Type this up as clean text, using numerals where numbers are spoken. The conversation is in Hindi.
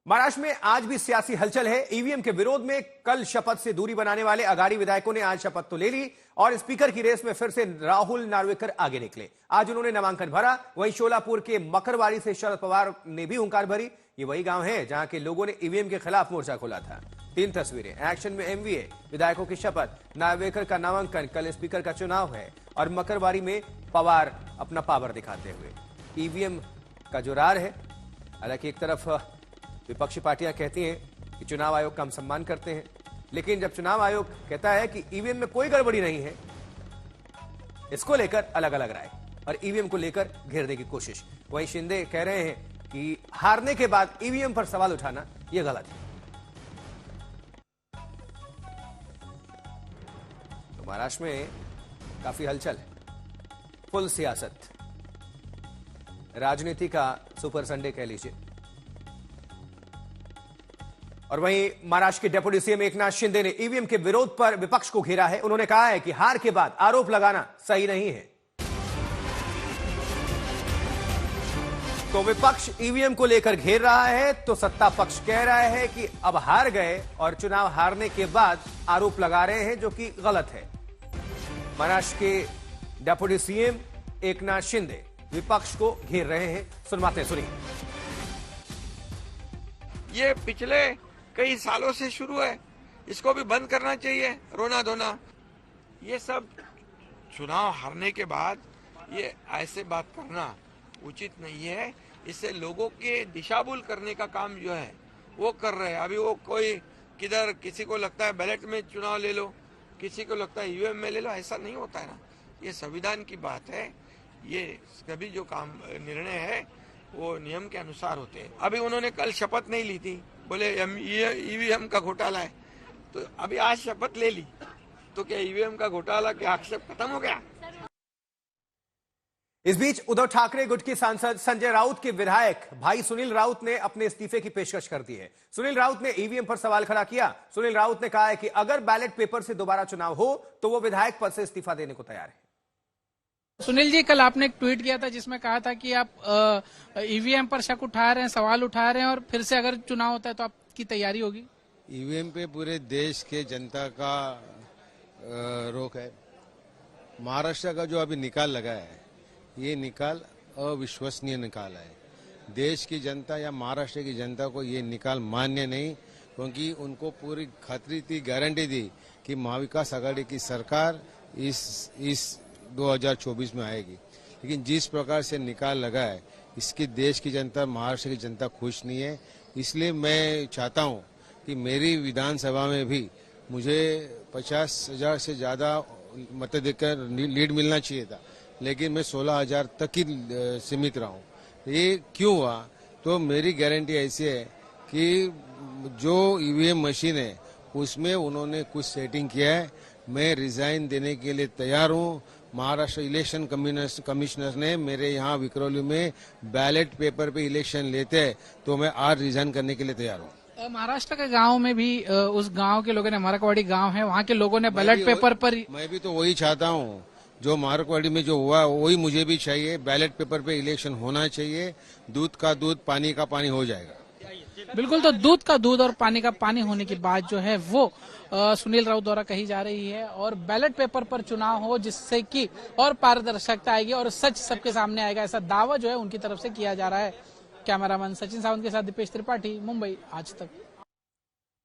महाराष्ट्र में आज भी सियासी हलचल है। ईवीएम के विरोध में कल शपथ से दूरी बनाने वाले अघाड़ी विधायकों ने आज शपथ तो ले ली और स्पीकर की रेस में फिर से राहुल नार्वेकर आगे निकले। आज उन्होंने नामांकन भरा। वहीं शोलापुर के मकरवाड़ी से शरद पवार ने भी हुंकार भरी। ये वही गांव है जहां के लोगों ने ईवीएम के खिलाफ मोर्चा खोला था। 3 तस्वीरें। एक्शन में एमवीए, विधायकों की शपथ, नार्वेकर का नामांकन, कल स्पीकर का चुनाव है और मकरवाड़ी में पवार अपना पावर दिखाते हुए। ईवीएम का जो रार है। हालांकि एक तरफ विपक्षी पार्टियां कहती हैं कि चुनाव आयोग का हम सम्मान करते हैं, लेकिन जब चुनाव आयोग कहता है कि ईवीएम में कोई गड़बड़ी नहीं है, इसको लेकर अलग अलग राय और ईवीएम को लेकर घेरने की कोशिश। वहीं शिंदे कह रहे हैं कि हारने के बाद ईवीएम पर सवाल उठाना यह गलत है। तो महाराष्ट्र में काफी हलचल है, फुल सियासत, राजनीति का सुपर संडे कह लीजिए। और वहीं महाराष्ट्र के डिप्टी सीएम एकनाथ शिंदे ने ईवीएम के विरोध पर विपक्ष को घेरा है। उन्होंने कहा है कि हार के बाद आरोप लगाना सही नहीं है। तो विपक्ष ईवीएम को लेकर घेर रहा है तो सत्ता पक्ष कह रहा है कि अब हार गए और चुनाव हारने के बाद आरोप लगा रहे हैं, जो कि गलत है। महाराष्ट्र के डिप्टी सीएम एकनाथ शिंदे विपक्ष को घेर रहे हैं। सुनवाते सुनिए। ये पिछले कई सालों से शुरू है, इसको भी बंद करना चाहिए। रोना धोना, ये सब चुनाव हारने के बाद ये ऐसे बात करना उचित नहीं है। इससे लोगों के दिशाभूल करने का काम जो है वो कर रहे हैं। अभी वो कोई किधर, किसी को लगता है बैलेट में चुनाव ले लो, किसी को लगता है ईवीएम में ले लो। ऐसा नहीं होता है ना, ये संविधान की बात है। ये कभी जो काम निर्णय है वो नियम के अनुसार होते हैं। अभी उन्होंने कल शपथ नहीं ली थी, बोले ईवीएम का घोटाला है, तो अभी आज शपथ ले ली, तो क्या ईवीएम का घोटाला के आक्षेप खत्म हो गया? इस बीच उद्धव ठाकरे गुट के सांसद संजय राउत के विधायक भाई सुनील राउत ने अपने इस्तीफे की पेशकश कर दी है। सुनील राउत ने ईवीएम पर सवाल खड़ा किया। सुनील राउत ने कहा है कि अगर बैलेट पेपर से दोबारा चुनाव हो तो वो विधायक पद से इस्तीफा देने को तैयार है। सुनील जी, कल आपने एक ट्वीट किया था जिसमें कहा था कि आप ईवीएम पर शक उठा रहे हैं, सवाल उठा रहे हैं और फिर से अगर चुनाव होता है तो आपकी तैयारी होगी। ईवीएम पे पूरे देश के जनता का रोक है। महाराष्ट्र का जो अभी निकाल लगा है, ये निकाल अविश्वसनीय निकाल है। देश की जनता या महाराष्ट्र की जनता को ये निकाल मान्य नहीं, क्योंकि उनको पूरी खातरी थी, गारंटी दी कि महाविकास आघाड़ी की सरकार इस 2024 में आएगी। लेकिन जिस प्रकार से निकाल लगा है, इसकी देश की जनता, महाराष्ट्र की जनता खुश नहीं है। इसलिए मैं चाहता हूं कि मेरी विधानसभा में भी मुझे 50,000 से ज्यादा मत देकर लीड मिलना चाहिए था, लेकिन मैं 16,000 तक ही सीमित रहा हूं। ये क्यों हुआ? तो मेरी गारंटी ऐसी है कि जो ईवीएम मशीन है उसमें उन्होंने कुछ सेटिंग किया है। मैं रिजाइन देने के लिए तैयार हूं। महाराष्ट्र इलेक्शन कमिश्नर ने मेरे यहाँ विक्रोली में बैलेट पेपर पे इलेक्शन लेते हैं, तो मैं आज रिजाइन करने के लिए तैयार हूँ। महाराष्ट्र के गांव में भी उस गांव के लोगों ने, मकरवाड़ी गांव है, वहाँ के लोगों ने बैलेट पेपर पर, मैं भी तो वही चाहता हूँ। जो मकरवाड़ी में जो हुआ वही मुझे भी चाहिए। बैलेट पेपर पे इलेक्शन होना चाहिए। दूध का दूध, पानी का पानी हो जाएगा। बिल्कुल। तो दूध का दूध और पानी का पानी होने की बात जो है वो सुनील राउत द्वारा कही जा रही है और बैलेट पेपर पर चुनाव हो जिससे कि और पारदर्शिता आएगी और सच सबके सामने आएगा, ऐसा दावा जो है उनकी तरफ से किया जा रहा है। कैमरामैन सचिन सावंत के साथ दीपेश त्रिपाठी, मुंबई आज तक।